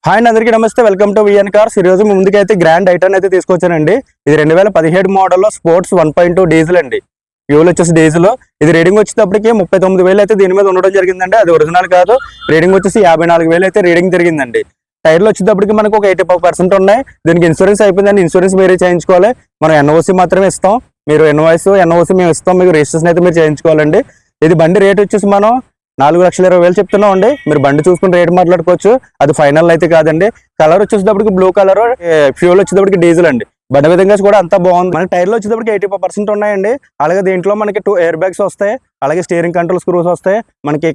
Hi అండి, అందరికీ నమస్తే. Welcome to VN Cars. ఈ రోజు ముందుకైతే గ్రాండ్ ఐటన్ అయితే తీసుకొచ్చానండి. ఇది 2017 మోడల్లో స్పోర్ట్స్ 1.2 డీజిల్ అండి. ఫ్యూల్ వచ్చేసి డీజిల్. ఇది రీడింగ్ వచ్చేటప్పటికి 39,000 అయితే దీని మీద ఉండడం జరిగిందండి. అది ఒరిజినల్ కాదు. రీడింగ్ వచ్చేసి 54,000 అయితే రీడింగ్ జరిగిందండి. టైర్లు వచ్చేటప్పటికి మనకు ఒక 85% ఉన్నాయి. దీనికి ఇన్సూరెన్స్ అయిపోయిందండి. ఇన్సూరెన్స్ మీరే చేయించుకోవాలి. మనం ఎన్ఓసి మాత్రమే ఇస్తాం. మీరు ఎన్ఓసి మేము ఇస్తాం. మీకు రిజిస్ట్రేషన్ అయితే మీరు చేయించుకోవాలండి. ఇది బండి రేట్ వచ్చేసి మనం 4,20,000 చెప్తున్నాం అండి. మీరు బండి చూసుకుని రేట్ మాట్లాడుకోవచ్చు. అది ఫైనల్ అయితే కాదండి. కలర్ వచ్చేటప్పటికి బ్లూ కలర్, ఫ్యూల్ వచ్చేటప్పటికి డీజిల్ అండి. బండి విధంగా కూడా అంతా బాగుంది. మన టైర్లు వచ్చేటప్పటికి 85% ఉన్నాయండి. అలాగే దీంట్లో మనకి 2 ఎయిర్ బ్యాగ్స్ వస్తాయి. అలాగే స్టీరింగ్ కంట్రోల్ స్క్రూస్ వస్తాయి. మనకి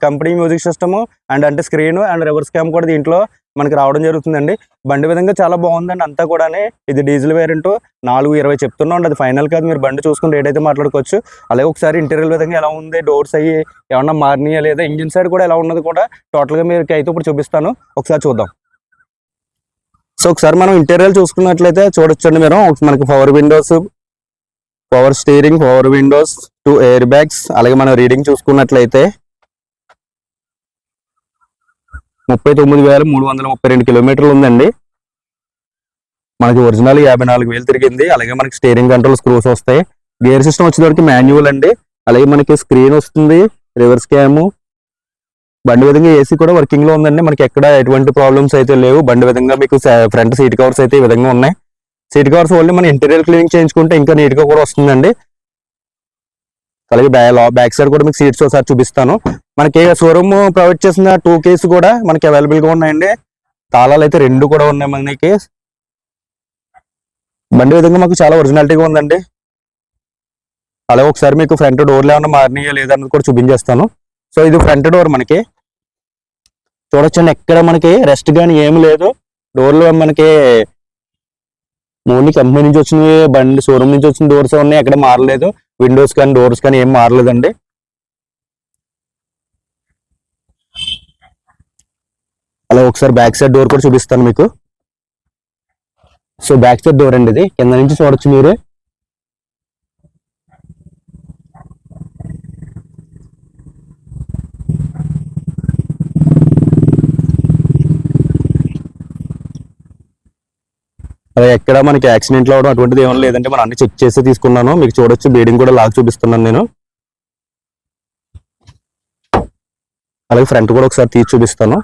కంపెనీ మ్యూజిక్ సిస్టమ్ అంటే స్క్రీన్ అండ్ రివర్స్ క్యామ్ కూడా దీంట్లో మనకి రావడం జరుగుతుందండి. బండి విధంగా చాలా బాగుందండి అంతా కూడా. ఇది డీజిల్ వేరియంట్ 4,20 చెప్తున్నాం. అది ఫైనల్ కాదు. మీరు బండి చూసుకుని రేట్ అయితే మాట్లాడుకోవచ్చు. అలాగే ఒకసారి ఇంటీరియర్ విధంగా ఎలా ఉంది, డోర్స్ అయ్యి ఏమన్నా మారినాయా లేదా, ఇంజిన్ సైడ్ కూడా ఎలా ఉన్నది కూడా టోటల్గా మీకు అయితే ఇప్పుడు చూపిస్తాను. ఒకసారి చూద్దాం. సో ఒకసారి మనం ఇంటీరియర్ చూసుకున్నట్లయితే చూడొచ్చండి. మీరు మనకి power Windows, power steering, power Windows, 2 air bags. అలాగే మనం రీడింగ్ చూసుకున్నట్లయితే 39,332 కిలోమీటర్లు ఉందండి. మనకి ఒరిజినల్ 54,000 తిరిగింది. అలాగే మనకి స్టీరింగ్ కంట్రోల్ స్క్రూస్ వస్తాయి. గేర్ సిస్టమ్ వచ్చేసరికి మాన్యువల్ అండి. అలాగే మనకి స్క్రీన్ వస్తుంది, రివర్స్ క్యాము. బండి విధంగా ఏసీ కూడా వర్కింగ్ లో ఉందండి. మనకి ఎక్కడ ఎటువంటి ప్రాబ్లమ్స్ అయితే లేవు. బండి విధంగా మీకు ఫ్రంట్ సీట్ కవర్స్ అయితే ఈ విధంగా ఉన్నాయి. సీట్ కవర్స్ ఓన్లీ మన ఇంటీరియర్ క్లీనింగ్ చేయించుకుంటే ఇంకా నీట్ గా కూడా వస్తుందండి. అలాగే బ్యాక్ సైడ్ కూడా మీకు సీట్స్ ఒకసారి చూపిస్తాను. మనకి షోరూమ్ ప్రొవైడ్ చేసిన 2 keys కూడా మనకి అవైలబుల్ గా ఉన్నాయండి. తాళాలు అయితే 2 కూడా ఉన్నాయి మనకి. బండి విధంగా మాకు చాలా ఒరిజినాలిటీగా ఉందండి. అలాగే ఒకసారి మీకు ఫ్రంట్ డోర్లు ఏమన్నా మారినాయా లేదన్నది కూడా చూపించేస్తాను. సో ఇది ఫ్రంట్ డోర్ మనకి చూడొచ్చండి. ఎక్కడ మనకి రెస్ట్ కానీ ఏమి లేదు. డోర్లు మనకి ఓన్లీ కంపెనీ నుంచి వచ్చినవి, బండి షోరూమ్ నుంచి వచ్చిన డోర్స్ ఉన్నాయి. ఎక్కడ మారలేదు. విండోస్ కానీ డోర్స్ కానీ ఏం మారలేదండి. అలా ఒకసారి బ్యాక్ సైడ్ డోర్ కూడా చూపిస్తాను మీకు. సో బ్యాక్ సైడ్ డోర్ అండి. ఇది కింద నుంచి చూడొచ్చు మీరు. అలా ఎక్కడ మనకి యాక్సిడెంట్లు అవడం అటువంటిది ఏమీ లేదంటే మనం అన్ని చెక్ చేసి తీసుకున్నాను. మీకు చూడొచ్చు బీడింగ్ కూడా లాగ్ చూపిస్తున్నాను నేను. అలాగే ఫ్రంట్ కూడా ఒకసారి తీసి చూపిస్తాను.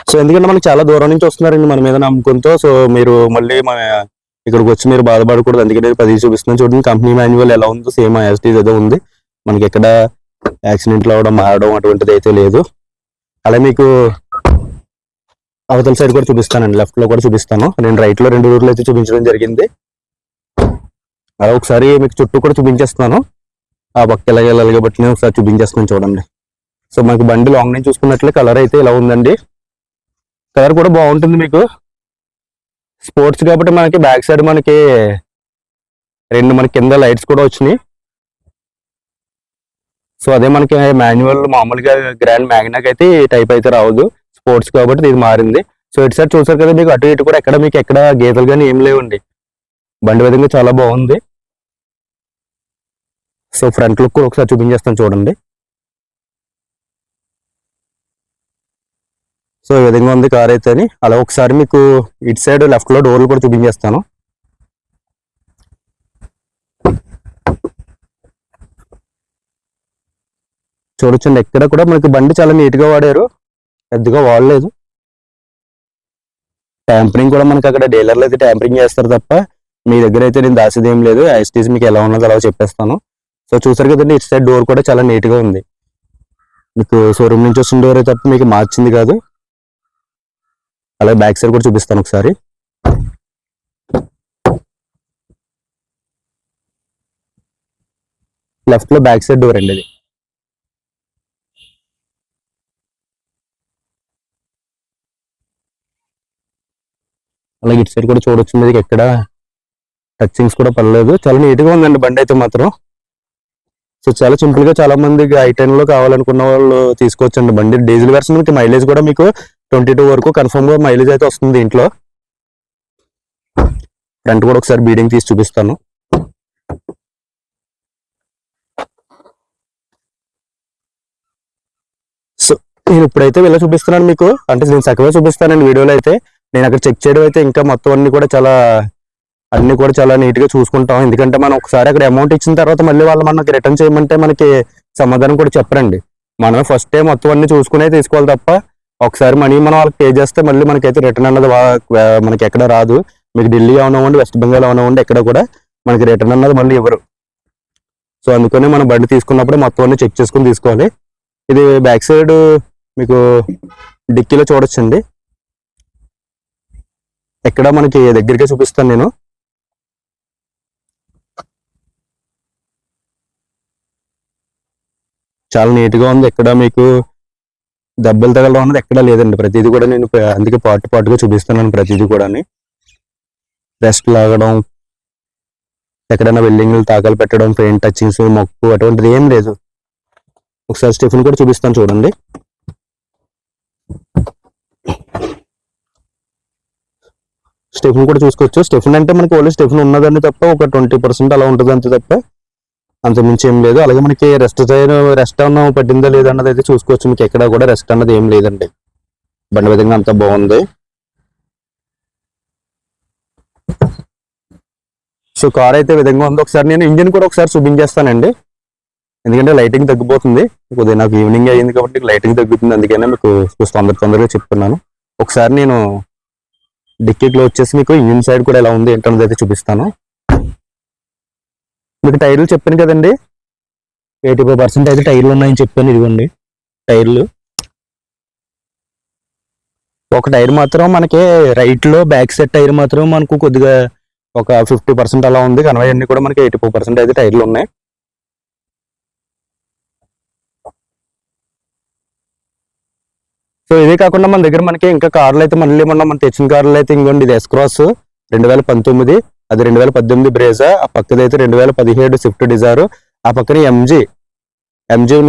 సో ఎందుకంటే మనకి చాలా దూరం నుంచి వస్తున్నారండి మన మీద నమ్ముకుంటూ. సో మీరు మళ్ళీ ఇక్కడికి వచ్చి మీరు బాధపడకూడదు. అందుకని 10 చూపిస్తున్నాను చూడండి. కంపెనీ మాన్యువల్ ఎలా ఉందో సేమ్ యాజ్ ఇట్ ఈజ్ ఏదో ఉంది. మనకి ఎక్కడ యాక్సిడెంట్లు అవడం, మారడం అటువంటిది అయితే లేదు. అలాగే మీకు అవతల సైడ్ కూడా చూపిస్తానండి. లెఫ్ట్ లో కూడా చూపిస్తాను. నేను రైట్ లో 2 రూట్లు అయితే చూపించడం జరిగింది. అలా ఒకసారి మీకు చుట్టూ కూడా చూపించేస్తున్నాను. ఆ పక్క ఎలాగే బట్టి నేను ఒకసారి చూపించేస్తున్నాను చూడండి. సో మనకి బండి లాంగ్ నుంచి చూసుకున్నట్లే కలర్ అయితే ఇలా ఉందండి. కలర్ కూడా బాగుంటుంది మీకు. స్పోర్ట్స్ కాబట్టి మనకి బ్యాక్ సైడ్ మనకి 2 మనకి కింద లైట్స్ కూడా వచ్చినాయి. సో అదే మనకి మాన్యువల్ మామూలుగా గ్రాండ్ మ్యాగ్నాకి అయితే ఈ టైప్ అయితే రావద్దు. స్పోర్ట్స్ కాబట్టి ఇది మారింది. సో ఇటు సైడ్ చూసారు కదా, మీకు అటు ఇటు కూడా ఎక్కడ గీతలు కానీ ఏం లేవండి. బండి విధంగా చాలా బాగుంది. సో ఫ్రంట్ లుక్ కూడా ఒకసారి చూపించేస్తాను చూడండి. సో ఈ విధంగా ఉంది కార్ అయితే అని. అలా ఒకసారి మీకు ఇటు సైడ్ లెఫ్ట్ లో డోర్లు కూడా చూపించేస్తాను. చూడొచ్చండి. ఎక్కడ కూడా మనకి బండి చాలా నీట్ గా వాడారు. పెద్దగా వాడలేదు. ట్యాంపరింగ్ కూడా మనకి అక్కడ డీలర్లు అయితే ట్యాంపరింగ్ చేస్తారు తప్ప మీ దగ్గర అయితే నేను దాసేది ఏం లేదు. యాస్టీస్ మీకు ఎలా ఉన్నదో అలా చెప్పేస్తాను. సో చూసారు కదండి, ఇటు సైడ్ డోర్ కూడా చాలా నీట్ గా ఉంది. మీకు షోరూమ్ నుంచి వచ్చిన డోర్ తప్ప మీకు మార్చింది కాదు. అలాగే బ్యాక్ సైడ్ కూడా చూపిస్తాను ఒకసారి. లెఫ్ట్ లో బ్యాక్ సైడ్ డోర్ అండి ఇది. అలాగే ఇటు సైడ్ కూడా చూడొచ్చు. మీదకి ఎక్కడ టచింగ్స్ కూడా పడలేదు. చాలా నీట్ గా ఉందండి బండి అయితే మాత్రం. సో చాలా సింపుల్ గా చాలా మంది i10 లో కావాలనుకున్న వాళ్ళు తీసుకోవచ్చండి బండి. డీజిల్ వెర్షన్ కి మైలేజ్ కూడా మీకు 22 వరకు కన్ఫర్మ్ గా మైలేజ్ అయితే వస్తుంది దీంట్లో. ఫ్రంట్ కూడా ఒకసారి బీడింగ్ తీసి చూపిస్తాను. నేను ఇప్పుడైతే ఇలా చూపిస్తున్నాను మీకు, అంటే నేను చక్కగా చూపిస్తానండి వీడియోలో అయితే. నేను అక్కడ చెక్ చేయడం అయితే ఇంకా మొత్తం అన్ని కూడా చాలా నీట్ గా చూసుకుంటాం. ఎందుకంటే మనం ఒకసారి అక్కడ అమౌంట్ ఇచ్చిన తర్వాత మళ్ళీ వాళ్ళు మనకి రిటర్న్ చేయమంటే మనకి సమాధానం కూడా చెప్పరండి. మనమే ఫస్ట్ టైం మొత్తం అన్ని చూసుకునే తీసుకోవాలి తప్ప ఒకసారి మనీ మనం వాళ్ళకి పే చేస్తే మళ్ళీ మనకైతే రిటర్న్ అన్నది మనకి ఎక్కడ రాదు. మీకు ఢిల్లీ అవనివ్వండి, వెస్ట్ బెంగాల్ అవనివ్వండి, ఎక్కడ కూడా మనకి రిటర్న్ అన్నది మళ్ళీ ఇవ్వరు. సో అందుకని మనం బండి తీసుకున్నప్పుడు మొత్తం అన్ని చెక్ చేసుకుని తీసుకోవాలి. ఇది బ్యాక్ సైడ్ మీకు డిక్కీలో చూడొచ్చండి. ఎక్కడ మనకి దగ్గరగా చూపిస్తాను నేను. చాలా నీట్ గా ఉంది, ఎక్కడ మీకు దెబ్బలు తగలడం అన్నది ఎక్కడా లేదండి. ప్రతిదీ కూడా నేను అందుకే పాటుగా చూపిస్తున్నాను. ప్రతిదీ కూడా రెస్ట్ లాగడం, ఎక్కడైనా వెల్డింగ్లు తాకలు పెట్టడం, పెయింట్ టచింగ్స్, మొక్కు అటువంటిది ఏం లేదు. ఒకసారి స్టెఫిన్ కూడా చూపిస్తాను చూడండి. స్టెఫిన్ కూడా చూసుకోవచ్చు. స్టెఫిన్ అంటే మనకి ఓన్లీ స్టెఫిన్ ఉన్నదండి తప్ప ఒక 20% అలా ఉంటుంది అంతే తప్ప అంతమించి ఏం లేదు. అలాగే మనకి రెస్ట్ అన్న పట్టిందా లేదా అన్నది అయితే చూసుకోవచ్చు. మీకు ఎక్కడ కూడా రెస్ట్ అన్నది ఏం లేదండి. బండి విధంగా అంతా బాగుంది. సో కార్ అయితే విధంగా ఉంది. ఒకసారి నేను ఇంజిన్ కూడా ఒకసారి చూపించేస్తానండి, ఎందుకంటే లైటింగ్ తగ్గిపోతుంది. కొద్దిగా నాకు ఈవినింగ్ అయ్యింది కాబట్టి లైటింగ్ తగ్గుతుంది, అందుకనే మీకు తొందరగా చెప్తున్నాను. ఒకసారి నేను డిక్కీ క్లోజ్ చేసి మీకు ఇంజిన్ సైడ్ కూడా ఎలా ఉంది ఏంటన్నది అయితే చూపిస్తాను. మీకు టైర్లు చెప్పాను కదండి, 85% అయితే టైర్లు ఉన్నాయని చెప్పాను. ఇదిగోండి టైర్లు. ఒక టైర్ మాత్రం మనకి రైట్ లో బ్యాక్ సైడ్ టైర్ మాత్రం మనకు కొద్దిగా ఒక 50% అలా ఉంది. కనవై అన్ని కూడా మనకి 84% అయితే టైర్లు ఉన్నాయి. సో ఇదే కాకుండా మన దగ్గర మనకి ఇంకా కార్లు అయితే మళ్ళీ మనం తెచ్చిన కార్లు అయితే ఇంకోండి, ఇది S-Cross 2019, అది 2018 బ్రేజా, ఆ పక్కదైతే 2017 స్విఫ్ట్ డిజైర్, ఆ పక్కన ఎంజీ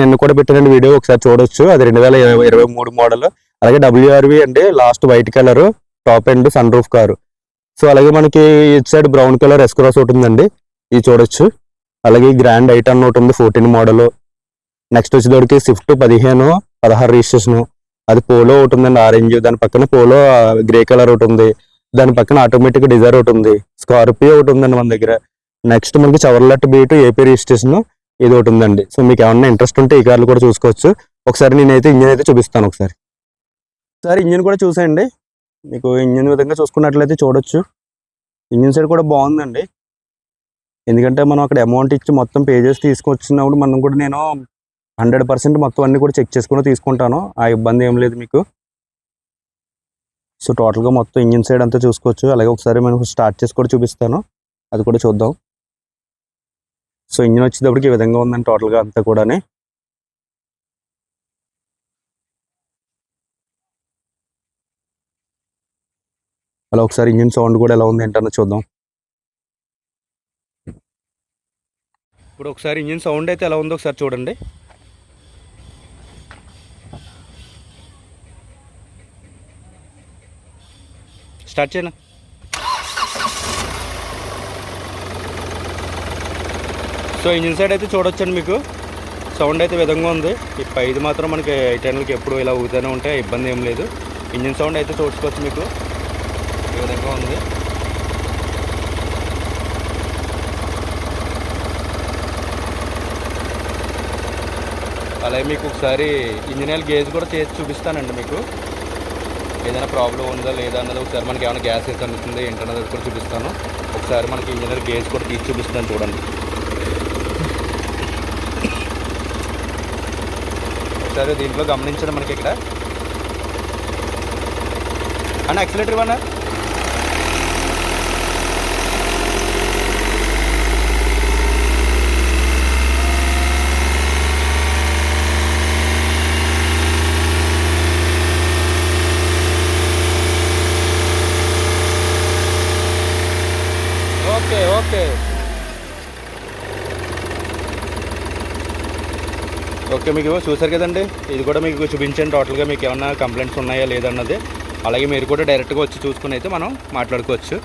నిన్న కూడా పెట్టిన వీడియో ఒకసారి చూడొచ్చు, అది 2023 మోడల్. అలాగే WRV అండి, last white colour top end sunroof car. So అలాగే మనకి ఇటు సైడ్ బ్రౌన్ కలర్ S-Cross ఒకటి ఉందండి, ఇది చూడొచ్చు. అలాగే గ్రాండ్ ఐటన్ ఒకటి ఉంది 14 మోడల్. నెక్స్ట్ వచ్చేటోడికి స్విఫ్ట్ 15-16 రిజిస్ట్రేషన్, అది పోలో ఒకటి ఉందండి ఆరెంజ్, దాని పక్కన పోలో గ్రే కలర్ ఒకటి ఉంది, దాని పక్కన ఆటోమేటిక్ డిజైర్ ఒకటి ఉంది, స్కార్పియో ఒకటి ఉందండి మన దగ్గర. నెక్స్ట్ మనకి చవర్లెట్ బీటు ఏపీ రిజిస్ట్రేషన్ ఇది ఒకటి ఉందండి. సో మీకు ఏమన్నా ఇంట్రెస్ట్ ఉంటే ఈ కార్లు కూడా చూసుకోవచ్చు. ఒకసారి నేనైతే ఇంజిన్ అయితే చూపిస్తాను. ఒకసారి ఇంజిన్ కూడా చూసేయండి. మీకు ఇంజిన్ విధంగా చూసుకున్నట్లయితే చూడొచ్చు, ఇంజిన్ సైడ్ కూడా బాగుందండి. ఎందుకంటే మనం అక్కడ అమౌంట్ ఇచ్చి మొత్తం పే చేసి తీసుకొచ్చినప్పుడు మనం కూడా నేను 100% మొత్తం అన్ని కూడా చెక్ చేసుకుని తీసుకుంటాను, ఆ ఇబ్బంది ఏం లేదు మీకు. సో టోటల్గా మొత్తం ఇంజిన్ సైడ్ అంతా చూసుకోవచ్చు. అలాగే ఒకసారి మనం స్టార్ట్ చేసి కూడా చూపిస్తాను, అది కూడా చూద్దాం. సో ఇంజిన్ వచ్చేటప్పటికి ఈ విధంగా ఉందండి టోటల్గా అంతా కూడా. అలా ఒకసారి ఇంజిన్ సౌండ్ కూడా ఎలా ఉంది ఏంటన్నా చూద్దాం. ఇప్పుడు ఒకసారి ఇంజిన్ సౌండ్ అయితే ఎలా ఉందో ఒకసారి చూడండి. స్టార్ట్ చేయనా. సో ఇంజిన్ సైడ్ అయితే చూడొచ్చండి, మీకు సౌండ్ అయితే విధంగా ఉంది. ఇది మాత్రం మనకి ఐటెన్లకి ఎప్పుడు ఇలా ఊగుతూనే ఉంటే ఇబ్బంది ఏం లేదు. ఇంజిన్ సౌండ్ అయితే చూసుకోవచ్చు, మీకు ఈ విధంగా ఉంది. అలాగే మీకు ఒకసారి ఇంజిన్ గేజ్ కూడా చేసి చూపిస్తానండి. మీకు ఏదైనా ప్రాబ్లం ఉందా లేదా అన్నది ఒకసారి మనకి ఏమైనా గ్యాస్ అయితే అందుతుంది ఏంటన్నది కూడా చూపిస్తాను. ఒకసారి మనకి ఇంజిన్ గేజ్ కూడా తీసి చూపిస్తాను చూడండి. ఒకసారి దీంట్లో గమనించండి, మనకి ఇక్కడ అన్న యాక్సిలేటర్ ఇవ్వనా. ఓకే ఓకే ఓకే మీకు చూసారు కదండి, ఇది కూడా మీకు చూపించాను టోటల్గా మీకు ఏమన్నా కంప్లైంట్స్ ఉన్నాయా లేదన్నది. అలాగే మీరు కూడా డైరెక్ట్గా వచ్చి చూసుకుని అయితే మనం మాట్లాడుకోవచ్చు.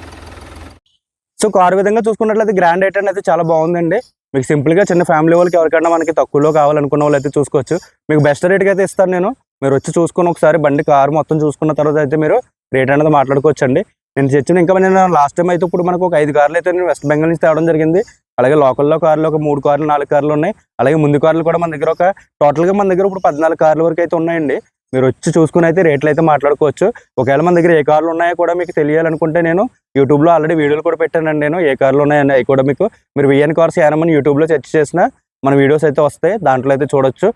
సో కారు విధంగా చూసుకున్నట్లయితే గ్రాండ్ ఐటెన్ అయితే చాలా బాగుందండి. మీకు సింపుల్గా చిన్న ఫ్యామిలీ వాళ్ళకి ఎవరికైనా మనకి తక్కువలో కావాలనుకున్న వాళ్ళు అయితే చూసుకోవచ్చు. మీకు బెస్ట్ రేట్కి అయితే ఇస్తాను నేను. మీరు వచ్చి చూసుకొని ఒకసారి బండి కారు మొత్తం చూసుకున్న తర్వాత అయితే మీరు రేట్ అనేది మాట్లాడుకోవచ్చండి. నేను లాస్ట్ టైం అయితే ఇప్పుడు మనకు ఒక 5 కార్లు అయితే నేను వెస్ట్ బెంగాల్ నుంచి తేవడం జరిగింది. అలాగే లోకల్లో కార్లు ఒక 3 కార్లు 4 కార్లు ఉన్నాయి. అలాగే ముందు కార్లు కూడా మన దగ్గర టోటల్గా మన దగ్గర ఇప్పుడు 14 కార్ల వరకు అయితే ఉన్నాయండి. మీరు వచ్చి చూసుకుని అయితే రేట్లు అయితే మాట్లాడుకోవచ్చు. ఒకవేళ మన దగ్గర ఏ కార్లు ఉన్నాయో కూడా మీకు తెలియాలనుకుంటే నేను యూట్యూబ్లో ఆల్రెడీ వీడియోలు కూడా పెట్టానండి. నేను ఏ కార్లు ఉన్నాయని అవి కూడా మీరు విఎన్ కార్స్ యానమని యూట్యూబ్లో సెర్చ్ చేసిన మన వీడియోస్ అయితే వస్తాయి, దాంట్లో అయితే చూడొచ్చు.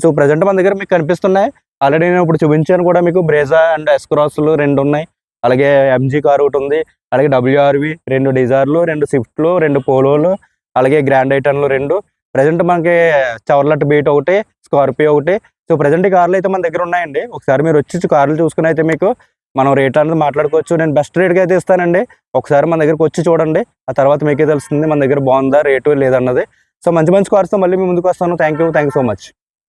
సో ప్రజెంట్ మన దగ్గర మీకు కనిపిస్తున్నాయి. ఆల్రెడీ నేను ఇప్పుడు చూపించాను కూడా మీకు బ్రేజా అండ్ ఎస్క్రాస్లు 2 ఉన్నాయి. అలాగే ఎంజీ కార్ ఒకటి ఉంది. అలాగే డబ్ల్యూఆర్వి 2 డిజైర్లు, 2 స్విఫ్ట్లు, 2 పోలోలు, అలాగే గ్రాండ్ ఐటన్లు 2. ప్రజెంట్ మనకి చవర్లట్ బీట్ ఒకటి, స్కార్పియో ఒకటి. సో ప్రజెంట్ ఈ కార్లు అయితే మన దగ్గర ఉన్నాయండి. ఒకసారి మీరు వచ్చి కార్లు చూసుకుని అయితే మీకు మనం రేట్ అనేది మాట్లాడుకోవచ్చు. నేను బెస్ట్ రేట్కి అయితే ఇస్తానండి. ఒకసారి మన దగ్గరకు వచ్చి చూడండి, ఆ తర్వాత మీకే తెలుస్తుంది మన దగ్గర బాగుందా రేటు లేదన్నది. సో మంచి కార్స్తో మళ్ళీ మీ ముందుకు వస్తాను. Thank you so much.